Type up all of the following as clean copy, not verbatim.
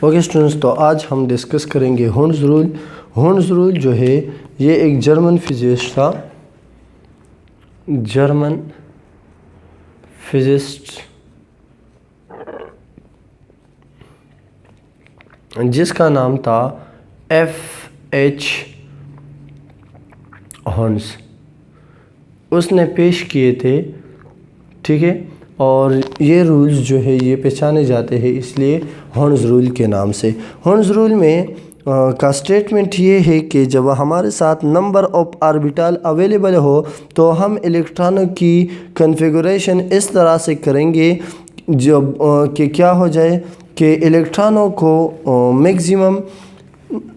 Okay students, तो आज हम डिस्कस करेंगे हॉर्न्स रूल। हॉर्न्स रूल जो है ये एक जर्मन फिजिस्ट था, जर्मन फिजिस्ट जिसका नाम था F.H. हॉर्न्स, उसने पेश किए थे। ठीक है, और ये रूल्स जो है ये पहचाने जाते हैं इसलिए हॉर्न्स रूल के नाम से। हॉर्न्स रूल में का स्टेटमेंट ये है कि जब हमारे साथ नंबर ऑफ ऑर्बिटल अवेलेबल हो तो हम इलेक्ट्रॉनों की कॉन्फ़िगरेशन इस तरह से करेंगे जब कि क्या हो जाए कि इलेक्ट्रॉनों को मैक्सिमम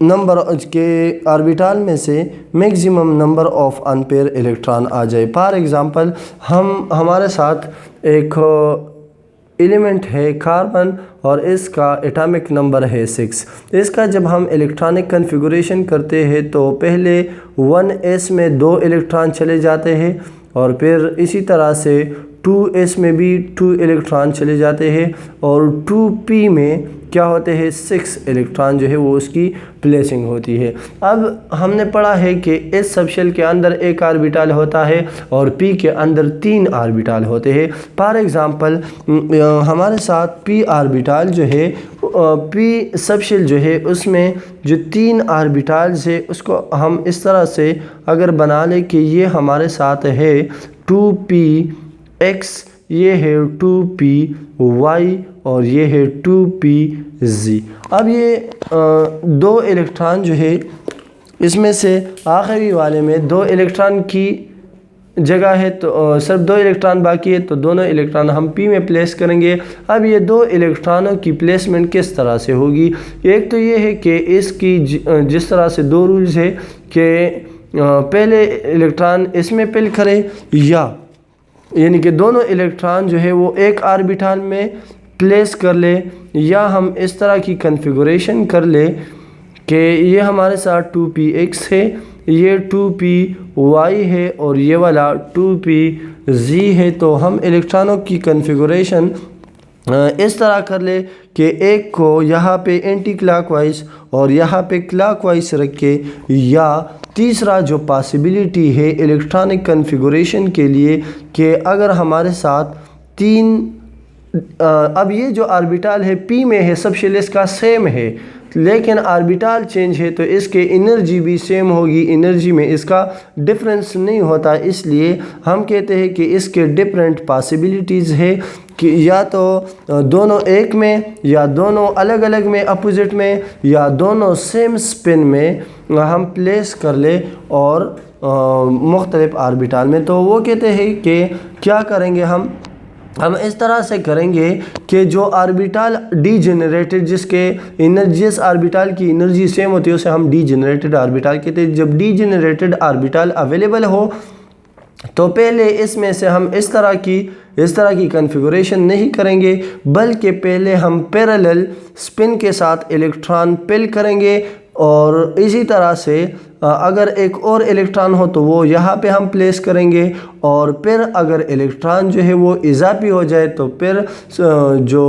नंबर के ऑर्बिटल में से maximum number of unpaired electron आ जाए। फॉर एग्ज़ाम्पल हमारे साथ एक एलिमेंट है कार्बन और इसका एटॉमिक नंबर है 6। इसका जब हम इलेक्ट्रॉनिक कॉन्फ़िगरेशन करते हैं तो पहले 1s में 2 इलेक्ट्रॉन चले जाते हैं और फिर इसी तरह से 2s में भी 2 इलेक्ट्रॉन चले जाते हैं और 2p में क्या होते हैं 6 इलेक्ट्रॉन जो है वो उसकी प्लेसिंग होती है। अब हमने पढ़ा है कि इस सबशेल के अंदर एक ऑर्बिटल होता है और p के अंदर 3 ऑर्बिटल होते हैं। फॉर एग्ज़ाम्पल हमारे साथ p ऑर्बिटल जो है p सबशेल जो है उसमें जो 3 ऑर्बिटल्स है उसको हम इस तरह से अगर बना लें कि ये हमारे साथ है 2px, ये है 2py और ये है 2pz। अब ये 2 इलेक्ट्रॉन जो है इसमें से आखिरी वाले में 2 इलेक्ट्रॉन की जगह है तो सिर्फ 2 इलेक्ट्रॉन बाकी है तो दोनों इलेक्ट्रॉन हम p में प्लेस करेंगे। अब ये 2 इलेक्ट्रॉनों की प्लेसमेंट किस तरह से होगी? एक तो ये है कि इसकी जिस तरह से 2 रूल्स है कि पहले इलेक्ट्रॉन इसमें पिल करे यानी कि दोनों इलेक्ट्रॉन जो है वो एक ऑर्बिटल में प्लेस कर ले, या हम इस तरह की कॉन्फ़िगरेशन कर ले कि ये हमारे साथ 2px है, ये 2py है और ये वाला 2pz है। तो हम इलेक्ट्रॉनों की कॉन्फ़िगरेशन इस तरह कर ले कि एक को यहाँ पे एंटी क्लॉकवाइज और यहाँ पे क्लॉकवाइज रख के, या तीसरा जो पॉसिबिलिटी है इलेक्ट्रॉनिक कॉन्फ़िगरेशन के लिए कि अगर हमारे साथ 3 अब ये जो ऑर्बिटल है p में है सबशेल इसका सेम है लेकिन ऑर्बिटल चेंज है तो इसके एनर्जी भी सेम होगी, एनर्जी में इसका डिफरेंस नहीं होता। इसलिए हम कहते हैं कि इसके डिफरेंट पॉसिबिलिटीज़ है कि या तो दोनों एक में, या दोनों अलग अलग में अपोजिट में, या दोनों सेम स्पिन में हम प्लेस कर ले और मुख्तलिफ ऑर्बिटल में। तो वो कहते हैं कि क्या करेंगे हम इस तरह से करेंगे कि जो ऑर्बिटल डीजेनरेटेड जिस ऑर्बिटल की एनर्जी सेम होती है उसे हम डीजेनरेटेड ऑर्बिटल कहते हैं। जब डीजेनरेटेड ऑर्बिटल अवेलेबल हो तो पहले इसमें से हम इस तरह की कॉन्फ़िगरेशन नहीं करेंगे, बल्कि पहले हम पैरेलल स्पिन के साथ इलेक्ट्रॉन पिल करेंगे और इसी तरह से अगर एक और इलेक्ट्रॉन हो तो वो यहाँ पे हम प्लेस करेंगे और फिर अगर इलेक्ट्रॉन जो है वो इजाफी हो जाए तो फिर जो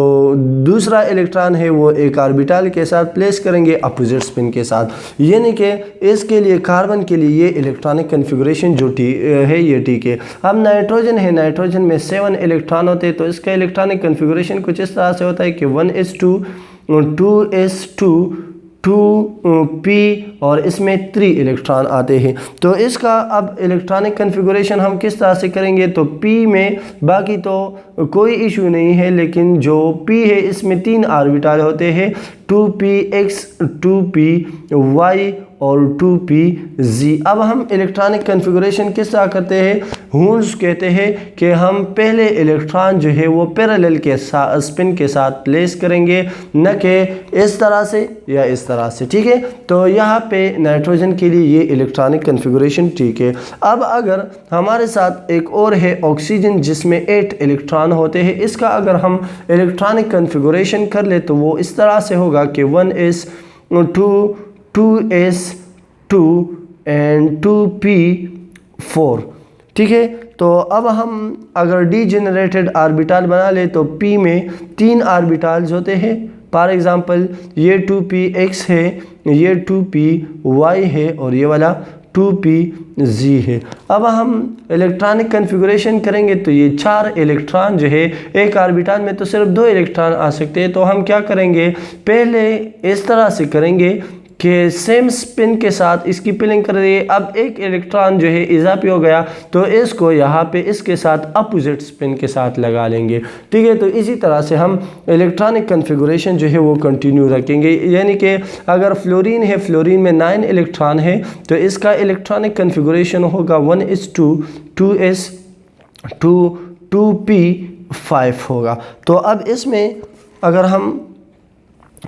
दूसरा इलेक्ट्रॉन है वो एक ऑर्बिटल के साथ प्लेस करेंगे अपोजिट स्पिन के साथ। यानी कि इसके लिए कार्बन के लिए ये इलेक्ट्रॉनिक कॉन्फ़िगरेशन जो है ये ठीक है। अब नाइट्रोजन है, नाइट्रोजन में 7 इलेक्ट्रॉन होते हैं तो इसका इलेक्ट्रॉनिक कॉन्फ़िगरेशन कुछ इस तरह से होता है कि 1s2 2s2 2p और इसमें 3 इलेक्ट्रॉन आते हैं। तो इसका अब इलेक्ट्रॉनिक कॉन्फ़िगरेशन हम किस तरह से करेंगे? तो p में बाकी तो कोई इशू नहीं है, लेकिन जो p है इसमें 3 ऑर्बिटल होते हैं 2px 2py और 2pz। अब हम इलेक्ट्रॉनिक कॉन्फ़िगरेशन किस तरह करते हैं? हॉर्न्स कहते हैं कि हम पहले इलेक्ट्रॉन जो है वो पैरेलल के साथ स्पिन के साथ प्लेस करेंगे, न कि इस तरह से या इस तरह से। ठीक है, तो यहाँ पे नाइट्रोजन के लिए ये इलेक्ट्रॉनिक कॉन्फ़िगरेशन ठीक है। अब अगर हमारे साथ एक और है ऑक्सीजन जिसमें 8 इलेक्ट्रॉन होते हैं, इसका अगर हम इलेक्ट्रॉनिक कॉन्फ़िगरेशन कर ले तो वो इस तरह से होगा कि 1s2 2s2 एंड 2p4। ठीक है, तो अब हम अगर डीजेनरेटेड ऑर्बिटल बना ले तो p में 3 ऑर्बिटल्स होते हैं फॉर एग्ज़ाम्पल ये 2px है, ये 2py है और ये वाला 2pz है। अब हम इलेक्ट्रॉनिक कन्फिगुरेशन करेंगे तो ये 4 इलेक्ट्रॉन जो है, एक ऑर्बिटल में तो सिर्फ 2 इलेक्ट्रॉन आ सकते हैं, तो हम क्या करेंगे, पहले इस तरह से करेंगे कि सेम स्पिन के साथ इसकी पिलिंग कर दिए। अब एक इलेक्ट्रॉन जो है इजाफी हो गया तो इसको यहाँ पे इसके साथ अपोजिट स्पिन के साथ लगा लेंगे, ठीक है। तो इसी तरह से हम इलेक्ट्रॉनिक कन्फिगुरेशन जो है वो कंटिन्यू रखेंगे। यानी कि अगर फ्लोरीन है, फ्लोरीन में 9 इलेक्ट्रॉन है तो इसका इलेक्ट्रॉनिक कन्फिगुरेशन होगा 1s2 2s2 2p5 होगा। तो अब इसमें अगर हम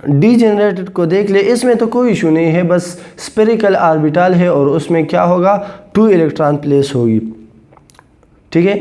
डीजेनरेटेड को देख ले, इसमें तो कोई इशू नहीं है, बस स्पेरिकल ऑर्बिटल है और उसमें क्या होगा, 2 इलेक्ट्रॉन प्लेस होगी, ठीक है।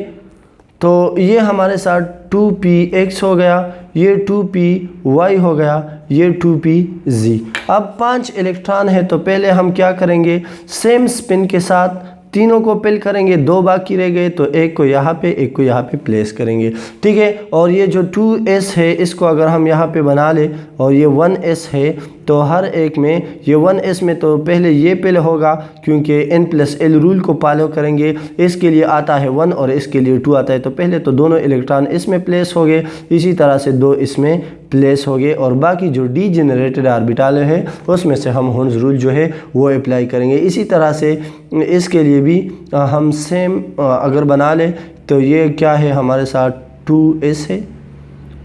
तो ये हमारे साथ 2px हो गया, ये 2py हो गया, ये 2pz। अब 5 इलेक्ट्रॉन है तो पहले हम क्या करेंगे, सेम स्पिन के साथ तीनों को पिल करेंगे, 2 बाकी रह गए तो एक को यहाँ पे, एक को यहाँ पे प्लेस करेंगे, ठीक है। और ये जो 2s है इसको अगर हम यहाँ पे बना ले और ये 1s है तो हर एक में ये 1s में तो पहले ये पिल होगा क्योंकि n+l रूल को फॉलो करेंगे। इसके लिए आता है 1 और इसके लिए 2 आता है, तो पहले तो दोनों इलेक्ट्रॉन इसमें प्लेस हो गए, इसी तरह से 2 इसमें प्लेस हो गए और बाकी जो डीजेनरेटेड ऑर्बिटल है उसमें से हम हॉर्न्स रूल जो है वो अप्लाई करेंगे। इसी तरह से इसके लिए भी हम सेम अगर बना लें तो ये क्या है, हमारे साथ 2s है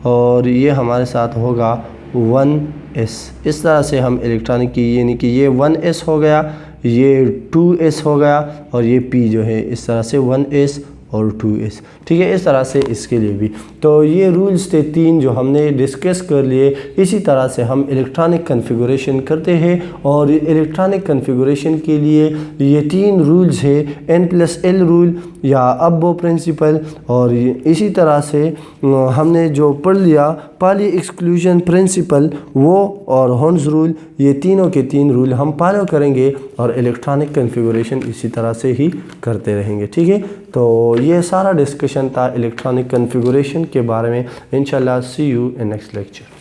और ये हमारे साथ होगा 1s। इस तरह से हम इलेक्ट्रॉनिक की, यानी कि ये 1s हो गया, ये 2s हो गया और ये p जो है इस तरह से 1s और 2s, ठीक है। इस तरह से इसके लिए भी तो ये रूल्स थे 3 जो हमने डिस्कस कर लिए। इसी तरह से हम इलेक्ट्रॉनिक कन्फिगुरेशन करते हैं और इलेक्ट्रॉनिक कन्फिगुरेशन के लिए ये 3 रूल्स है, n+l रूल या अब्बो प्रिंसिपल, और इसी तरह से हमने जो पढ़ लिया पाली एक्सक्लूजन प्रिंसिपल वो और हॉर्न्स रूल, ये तीनों के 3 रूल हम फॉलो करेंगे और इलेक्ट्रॉनिक कन्फिगुरेशन इसी तरह से ही करते रहेंगे, ठीक है। तो ये सारा डिस्कशन था इलेक्ट्रॉनिक कन्फिगुरेशन के बारे में। इंशाल्लाह सी यू इन नेक्स्ट लेक्चर।